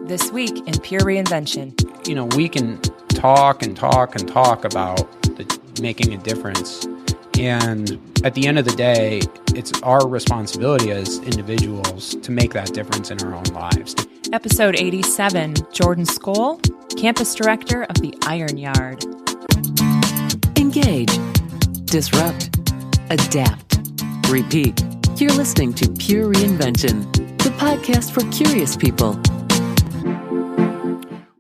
This week in Pure Reinvention. You know, we can talk and talk and talk about making a difference. And at the end of the day, it's our responsibility as individuals to make that difference in our own lives. Episode 87, Jordan Skole, Campus Director of the Iron Yard. Engage, disrupt, adapt, repeat. You're listening to Pure Reinvention, the podcast for curious people.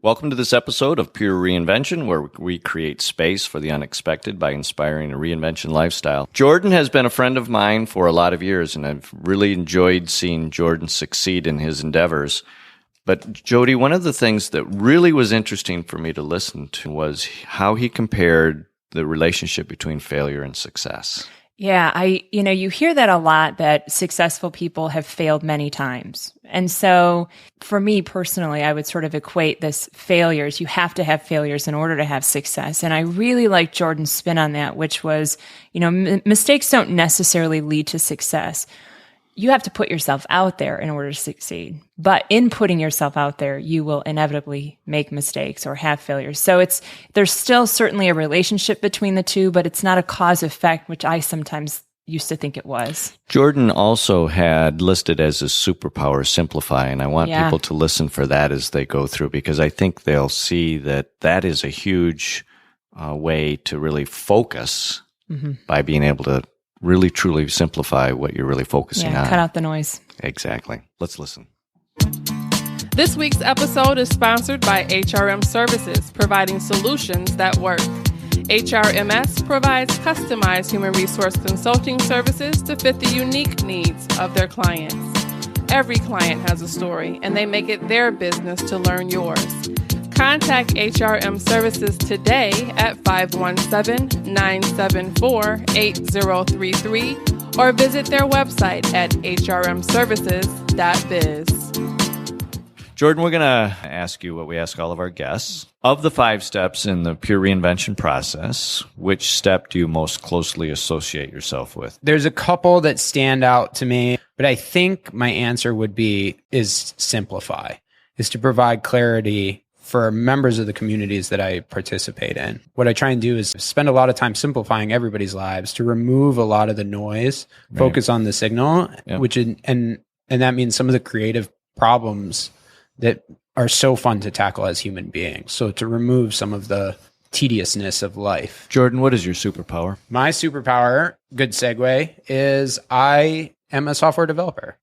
Welcome to this episode of Pure Reinvention, where we create space for the unexpected by inspiring a reinvention lifestyle. Jordan has been a friend of mine for a lot of years, and I've really enjoyed seeing Jordan succeed in his endeavors. But Jody, one of the things that really was interesting for me to listen to was how he compared the relationship between failure and success. Yeah, you hear that a lot, that successful people have failed many times. And so for me personally, I would sort of equate this failures. You have to have failures in order to have success. And I really like Jordan's spin on that, which was, mistakes don't necessarily lead to success. You have to put yourself out there in order to succeed. But in putting yourself out there, you will inevitably make mistakes or have failures. So there's still certainly a relationship between the two, but it's not a cause effect, which I sometimes used to think it was. Jordan also had listed as a superpower simplify, and I want people to listen for that as they go through, because I think they'll see that is a huge way to really focus by being able to really truly simplify what you're really focusing on. Cut out the noise. Exactly. Let's listen. This week's episode is sponsored by HRM Services, providing solutions that work. HRMS provides customized human resource consulting services to fit the unique needs of their clients. Every client has a story, and they make it their business to learn yours. Contact HRM Services today at 517-974-8033 or visit their website at hrmservices.biz. Jordan, we're going to ask you what we ask all of our guests. Of the 5 steps in the Pure Reinvention process, which step do you most closely associate yourself with? There's a couple that stand out to me, but I think my answer is simplify, is to provide clarity for members of the communities that I participate in. What I try and do is spend a lot of time simplifying everybody's lives to remove a lot of the noise, focus on the signal, and that means some of the creative problems that are so fun to tackle as human beings. So to remove some of the tediousness of life. Jordan, what is your superpower? My superpower, good segue, is I am a software developer.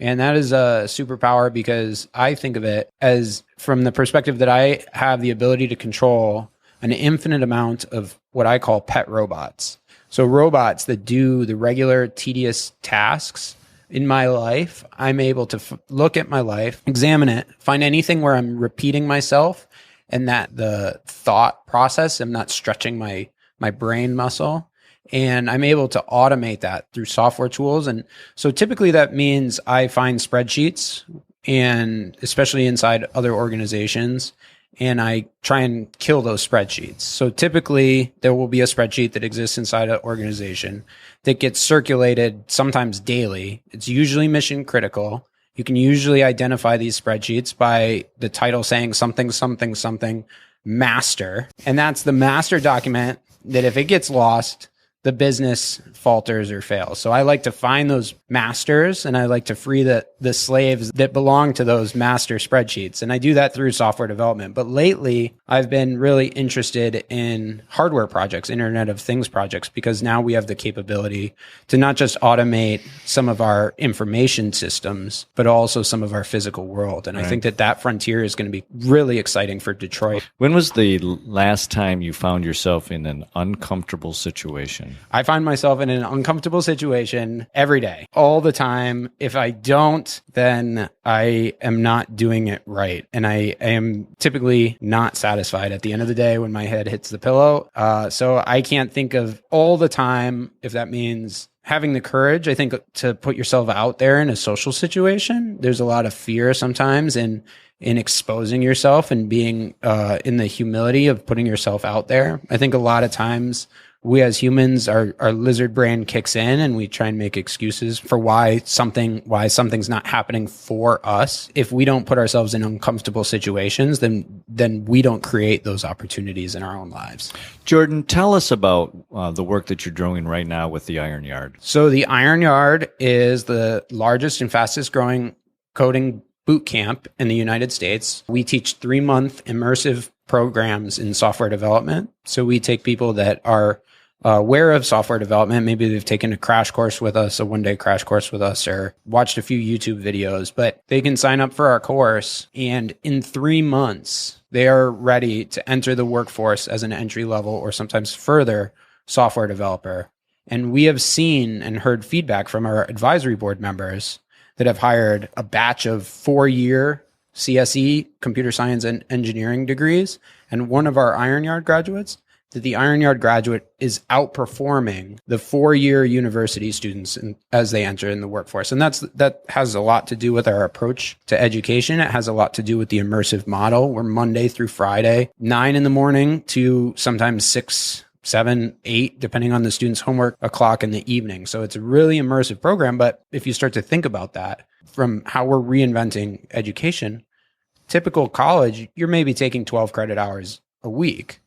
And that is a superpower because I think of it as from the perspective that I have the ability to control an infinite amount of what I call pet robots. So robots that do the regular tedious tasks in my life. I'm able to look at my life, examine it, find anything where I'm repeating myself and that the thought process, I'm not stretching my brain muscle. And I'm able to automate that through software tools. And so typically that means I find spreadsheets, and especially inside other organizations, and I try and kill those spreadsheets. So typically there will be a spreadsheet that exists inside an organization that gets circulated sometimes daily. It's usually mission critical. You can usually identify these spreadsheets by the title saying something, something, something, master. And that's the master document that if it gets lost, the business falters or fails. So I like to find those masters, and I like to free the slaves that belong to those master spreadsheets. And I do that through software development. But lately, I've been really interested in hardware projects, Internet of Things projects, because now we have the capability to not just automate some of our information systems, but also some of our physical world. And I think that frontier is going to be really exciting for Detroit. When was the last time you found yourself in an uncomfortable situation? I find myself in an uncomfortable situation every day, all the time. If I don't, then I am not doing it right. And I am typically not satisfied at the end of the day when my head hits the pillow. So I can't think of all the time, if that means having the courage, I think, to put yourself out there in a social situation. There's a lot of fear sometimes in exposing yourself and being in the humility of putting yourself out there. I think a lot of times we as humans, our lizard brain kicks in and we try and make excuses for why something's not happening for us. If we don't put ourselves in uncomfortable situations, then we don't create those opportunities in our own lives. Jordan, tell us about the work that you're doing right now with the Iron Yard. So the Iron Yard is the largest and fastest growing coding boot camp in the United States. We teach 3-month immersive programs in software development. So we take people that are aware of software development. Maybe they've taken a crash course with us, a 1-day crash course with us, or watched a few YouTube videos, but they can sign up for our course. And in 3 months, they are ready to enter the workforce as an entry level or sometimes further software developer. And we have seen and heard feedback from our advisory board members that have hired a batch of 4-year CSE, computer science and engineering degrees, and one of our Iron Yard graduates, that the Iron Yard graduate is outperforming the 4-year university students as they enter in the workforce. And that has a lot to do with our approach to education. It has a lot to do with the immersive model. We're Monday through Friday, 9 a.m. to sometimes 6, 7, 8, depending on the student's homework, o'clock in the evening. So it's a really immersive program. But if you start to think about that from how we're reinventing education, typical college, you're maybe taking 12 credit hours a week.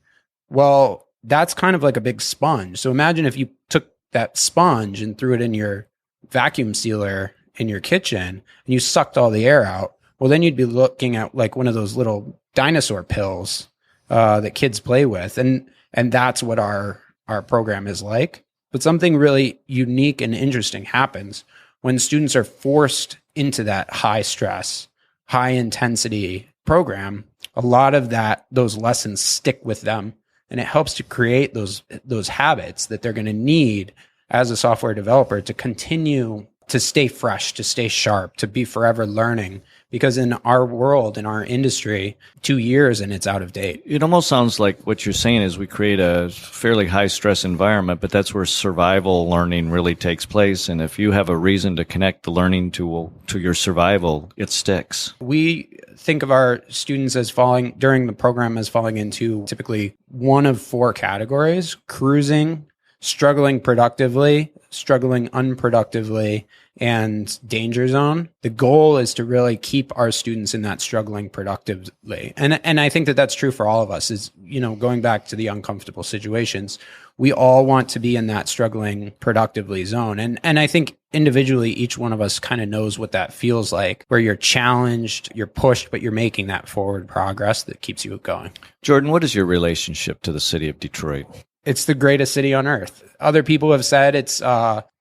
Well, that's kind of like a big sponge. So imagine if you took that sponge and threw it in your vacuum sealer in your kitchen and you sucked all the air out. Well, then you'd be looking at like one of those little dinosaur pills that kids play with. And that's what our program is like. But something really unique and interesting happens when students are forced into that high stress, high intensity program. A lot of those lessons stick with them. And it helps to create those habits that they're going to need as a software developer to continue to stay fresh, to stay sharp, to be forever learning. Because in our world, in our industry, 2 years and it's out of date. It almost sounds like what you're saying is we create a fairly high stress environment, but that's where survival learning really takes place. And if you have a reason to connect the learning to your survival, it sticks. We think of our students as falling during the program as falling into typically one of 4 categories: cruising, struggling productively, struggling unproductively, and danger zone. The goal is to really keep our students in that struggling productively. And I think that that's true for all of us is, going back to the uncomfortable situations, we all want to be in that struggling productively zone. And I think individually, each one of us kind of knows what that feels like, where you're challenged, you're pushed, but you're making that forward progress that keeps you going. Jordan, what is your relationship to the city of Detroit? It's the greatest city on earth. Other people have said it's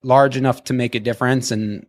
large enough to make a difference and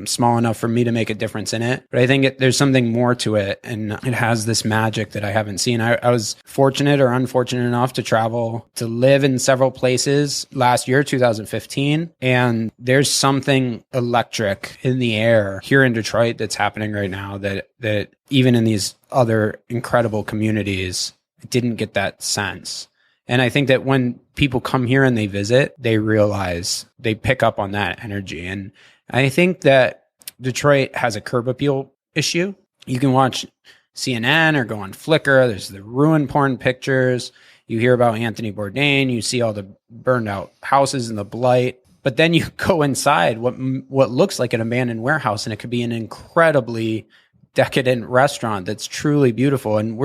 small enough for me to make a difference in it. But I think there's something more to it, and it has this magic that I haven't seen. I was fortunate or unfortunate enough to live in several places last year, 2015, and there's something electric in the air here in Detroit that's happening right now that even in these other incredible communities, I didn't get that sense. And I think that when people come here and they visit, they realize they pick up on that energy. And I think that Detroit has a curb appeal issue. You can watch CNN or go on Flickr. There's the ruin porn pictures. You hear about Anthony Bourdain. You see all the burned out houses and the blight. But then you go inside what looks like an abandoned warehouse, and it could be an incredibly decadent restaurant that's truly beautiful. And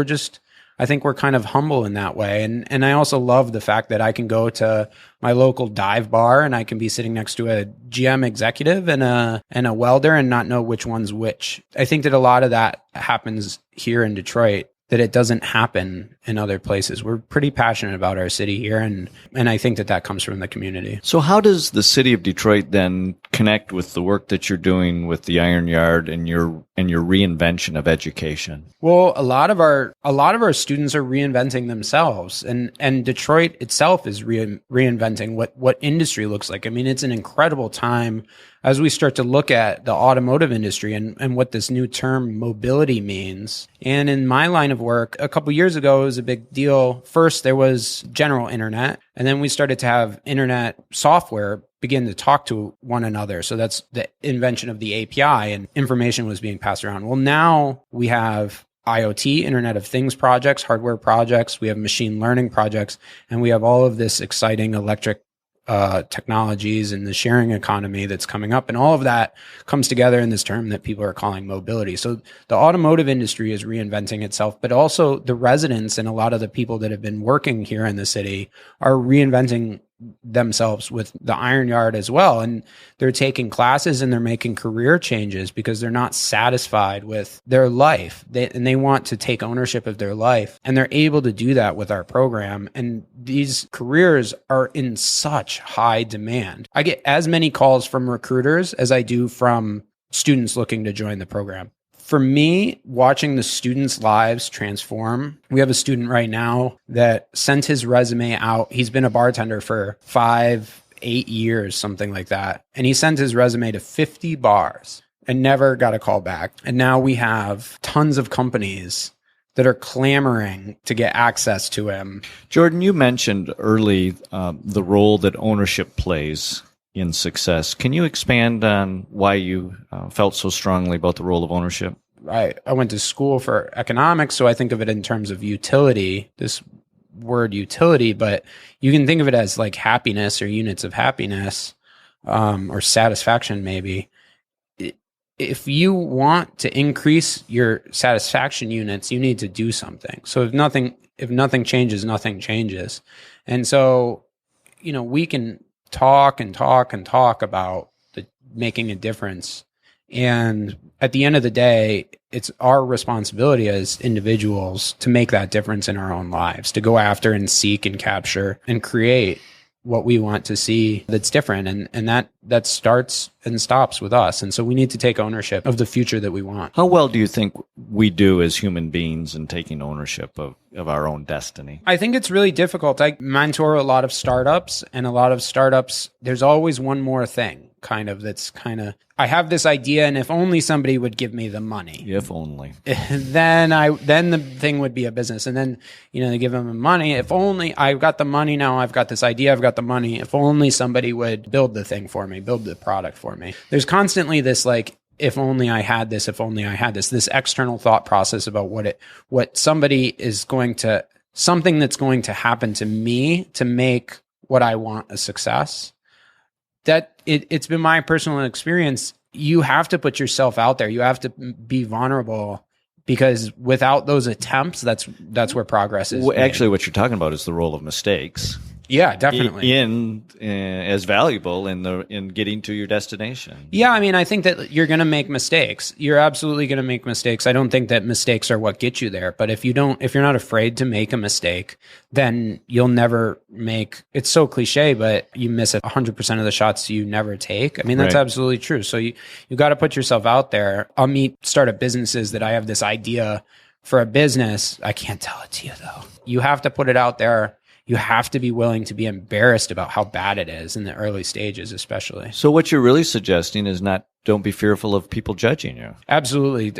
I think we're kind of humble in that way. And I also love the fact that I can go to my local dive bar and I can be sitting next to a GM executive and a welder and not know which one's which. I think that a lot of that happens here in Detroit, that it doesn't happen in other places. We're pretty passionate about our city here, and I think that comes from the community. So how does the city of Detroit then connect with the work that you're doing with the Iron Yard and your reinvention of education? Well, a lot of our students are reinventing themselves, and Detroit itself is reinventing what industry looks like. I mean, it's an incredible time as we start to look at the automotive industry and what this new term mobility means. And in my line of work, a couple years ago, it was a big deal. First, there was general internet, and then we started to have internet software begin to talk to one another. So that's the invention of the API, and information was being passed around. Well, now we have IoT, Internet of Things projects, hardware projects. We have machine learning projects, and we have all of this exciting electric technologies and the sharing economy that's coming up. And all of that comes together in this term that people are calling mobility. So the automotive industry is reinventing itself, but also the residents and a lot of the people that have been working here in the city are reinventing themselves with the Iron Yard as well. And they're taking classes and they're making career changes because they're not satisfied with their life. They want to take ownership of their life. And they're able to do that with our program. And these careers are in such high demand. I get as many calls from recruiters as I do from students looking to join the program. For me, watching the students' lives transform, we have a student right now that sent his resume out. He's been a bartender for 8 years, something like that. And he sent his resume to 50 bars and never got a call back. And now we have tons of companies that are clamoring to get access to him. Jordan, you mentioned early the role that ownership plays in success. Can you expand on why you felt so strongly about the role of ownership? I went to school for economics, so I think of it in terms of utility, this word utility, but you can think of it as like happiness or units of happiness, or satisfaction maybe. If you want to increase your satisfaction units, you need to do something. So if nothing changes, nothing changes. And so, we can talk and talk and talk about making a difference. And at the end of the day, it's our responsibility as individuals to make that difference in our own lives, to go after and seek and capture and create what we want to see that's different. And that starts and stops with us. And so we need to take ownership of the future that we want. How well do you think we do as human beings in taking ownership of our own destiny? I think it's really difficult. I mentor a lot of startups, and a lot of startups, there's always one more thing I have this idea, and if only somebody would give me the money. If only. then the thing would be a business. And then, they give them the money. If only I've got the money now, I've got this idea, I've got the money. If only somebody would build the thing for me, build the product for me. There's constantly this if only I had this, this external thought process about what somebody is something that's going to happen to me to make what I want a success. That it's been my personal experience. You have to put yourself out there. You have to be vulnerable, because without those attempts, that's where progress is. Well, actually, what you're talking about is the role of mistakes. Yeah, definitely. As valuable in getting to your destination. Yeah, I think that you're going to make mistakes. You're absolutely going to make mistakes. I don't think that mistakes are what get you there. But if you're not afraid to make a mistake, then you'll never make. It's so cliche, but you miss 100% of the shots you never take. That's right. Absolutely true. So you got to put yourself out there. I'll meet startup businesses that I have this idea for a business. I can't tell it to you though. You have to put it out there. You have to be willing to be embarrassed about how bad it is in the early stages, especially. So what you're really suggesting is don't be fearful of people judging you. Absolutely.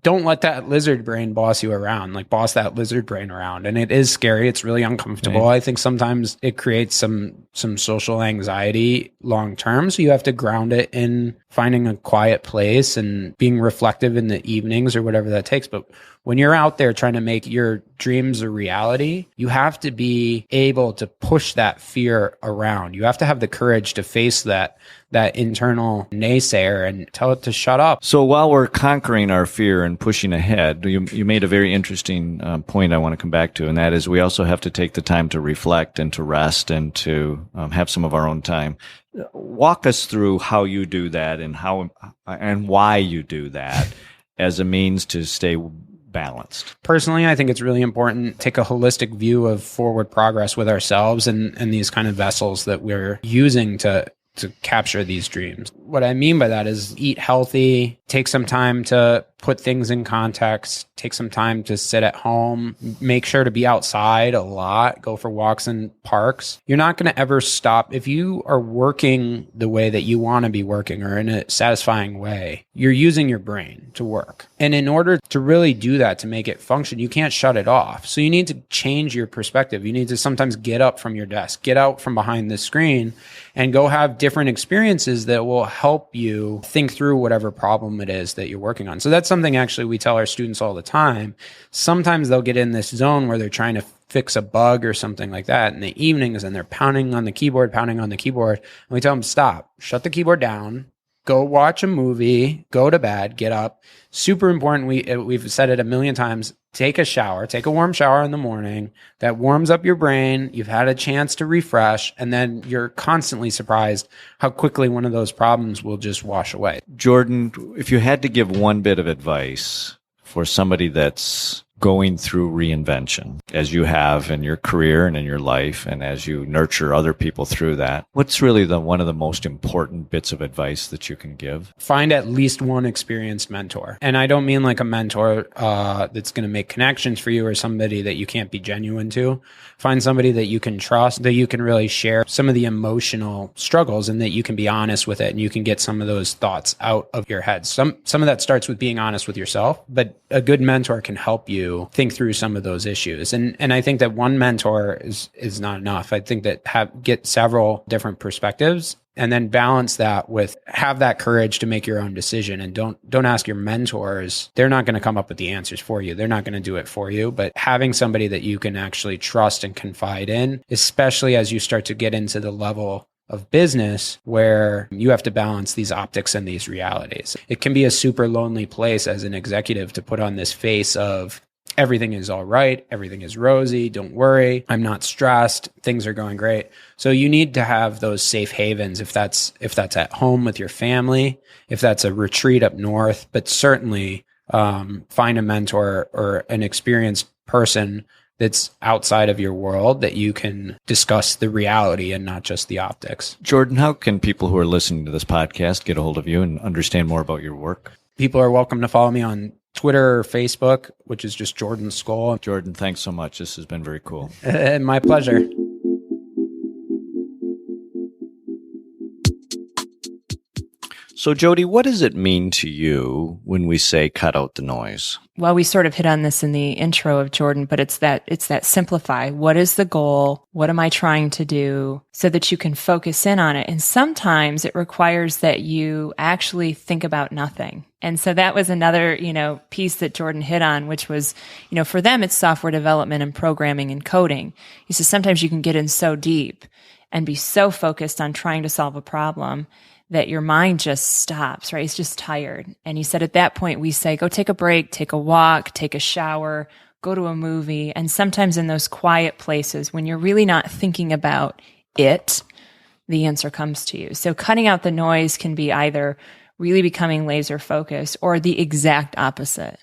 Don't let that lizard brain boss you around, boss that lizard brain around. And it is scary. It's really uncomfortable. Right. I think sometimes it creates some social anxiety long term. So you have to ground it in finding a quiet place and being reflective in the evenings or whatever that takes. But when you're out there trying to make your dreams a reality, you have to be able to push that fear around. You have to have the courage to face that internal naysayer and tell it to shut up. So while we're conquering our fear and pushing ahead, you made a very interesting point I want to come back to, and that is we also have to take the time to reflect and to rest and to have some of our own time. Walk us through how you do that and why you do that as a means to stay balanced. Personally, I think it's really important to take a holistic view of forward progress with ourselves and these kind of vessels that we're using to capture these dreams. What I mean by that is eat healthy, take some time to put things in context, take some time to sit at home, make sure to be outside a lot, go for walks in parks. You're not going to ever stop. If you are working the way that you want to be working or in a satisfying way, you're using your brain to work. And in order to really do that, to make it function, you can't shut it off. So you need to change your perspective. You need to sometimes get up from your desk, get out from behind the screen, and go have different experiences that will help you think through whatever problem it is that you're working on. So that's something actually we tell our students all the time. Sometimes they'll get in this zone where they're trying to fix a bug or something like that in the evenings, and they're pounding on the keyboard. And we tell them, stop, shut the keyboard down, go watch a movie, go to bed, get up. Super important. We've said it a million times. Take a shower, take a warm shower in the morning. That warms up your brain. You've had a chance to refresh, and then you're constantly surprised how quickly one of those problems will just wash away. Jordan, if you had to give one bit of advice for somebody that's going through reinvention, as you have in your career and in your life, and as you nurture other people through that, what's really one of the most important bits of advice that you can give? Find at least one experienced mentor. And I don't mean like a mentor that's going to make connections for you or somebody that you can't be genuine to. Find somebody that you can trust, that you can really share some of the emotional struggles, and that you can be honest with it, and you can get some of those thoughts out of your head. Some of that starts with being honest with yourself, but a good mentor can help you think through some of those issues. And I think that one mentor is not enough. I think that get several different perspectives, and then balance that with have that courage to make your own decision. And don't ask your mentors. They're not going to come up with the answers for you. They're not going to do it for you. But having somebody that you can actually trust and confide in, especially as you start to get into the level of business where you have to balance these optics and these realities. It can be a super lonely place as an executive to put on this face of everything is all right, everything is rosy, don't worry, I'm not stressed, things are going great. So you need to have those safe havens, if that's at home with your family, if that's a retreat up north, but certainly find a mentor or an experienced person that's outside of your world that you can discuss the reality and not just the optics. Jordan, how can people who are listening to this podcast get a hold of you and understand more about your work? People are welcome to follow me on Twitter or Facebook, which is just Jordan Skole. Jordan, thanks so much. This has been very cool. My pleasure. So, Jody, what does it mean to you when we say cut out the noise? Well, we sort of hit on this in the intro of Jordan, but it's that simplify. What is the goal? What am I trying to do? So that you can focus in on it. And sometimes it requires that you actually think about nothing. And so that was another, piece that Jordan hit on, which was, for them, it's software development and programming and coding. He says sometimes you can get in so deep and be so focused on trying to solve a problem that your mind just stops, right? It's just tired. And he said at that point, we say, go take a break, take a walk, take a shower, go to a movie. And sometimes in those quiet places, when you're really not thinking about it, the answer comes to you. So cutting out the noise can be either really becoming laser focused or the exact opposite.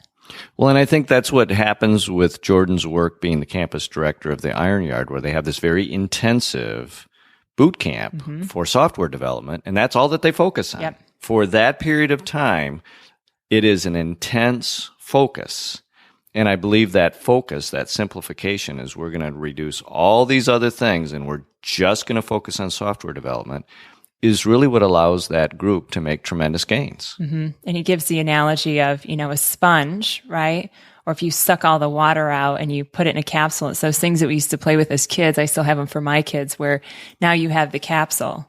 Well, and I think that's what happens with Jordan's work being the campus director of the Iron Yard, where they have this very intensive boot camp for software development, and that's all that they focus on. Yep. For that period of time, it is an intense focus. And I believe that focus, that simplification, is we're going to reduce all these other things and we're just going to focus on software development, is really what allows that group to make tremendous gains. Mm-hmm. And he gives the analogy of, a sponge, right? Or if you suck all the water out and you put it in a capsule, it's those things that we used to play with as kids. I still have them for my kids, where now you have the capsule.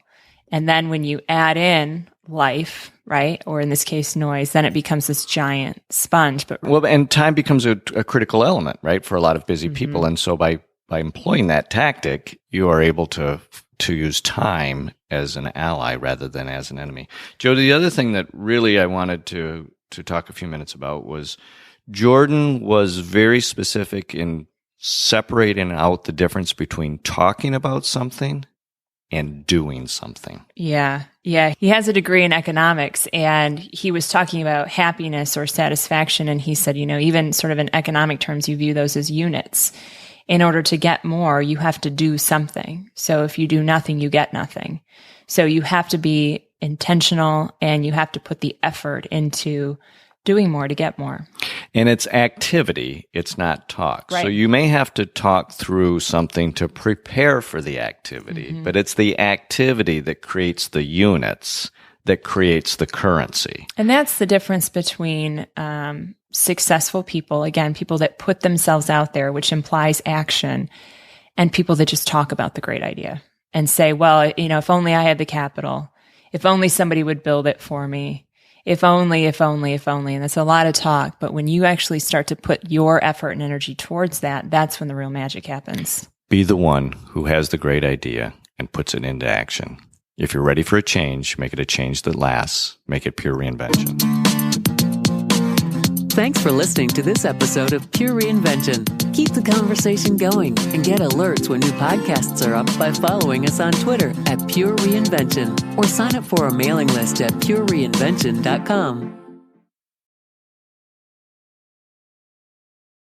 And then when you add in life, right? Or in this case, noise, then it becomes this giant sponge. Well, and time becomes a critical element, right? For a lot of busy people. And so by employing that tactic, you are able to use time as an ally rather than as an enemy. Joe, the other thing that really I wanted to talk a few minutes about was Jordan was very specific in separating out the difference between talking about something and doing something. Yeah. He has a degree in economics, and he was talking about happiness or satisfaction. And he said, even sort of in economic terms, you view those as units. In order to get more, you have to do something. So if you do nothing, you get nothing. So you have to be intentional, and you have to put the effort into doing more to get more. And it's activity, it's not talk. Right. So you may have to talk through something to prepare for the activity, but it's the activity that creates the units, that creates the currency. And that's the difference between successful people, again, people that put themselves out there, which implies action, and people that just talk about the great idea and say, well, if only I had the capital, if only somebody would build it for me, if only, if only, if only. And that's a lot of talk. But when you actually start to put your effort and energy towards that, that's when the real magic happens. Be the one who has the great idea and puts it into action. If you're ready for a change, make it a change that lasts. Make it pure reinvention. Thanks for listening to this episode of Pure Reinvention. Keep the conversation going and get alerts when new podcasts are up by following us on Twitter at Pure Reinvention or sign up for our mailing list at purereinvention.com.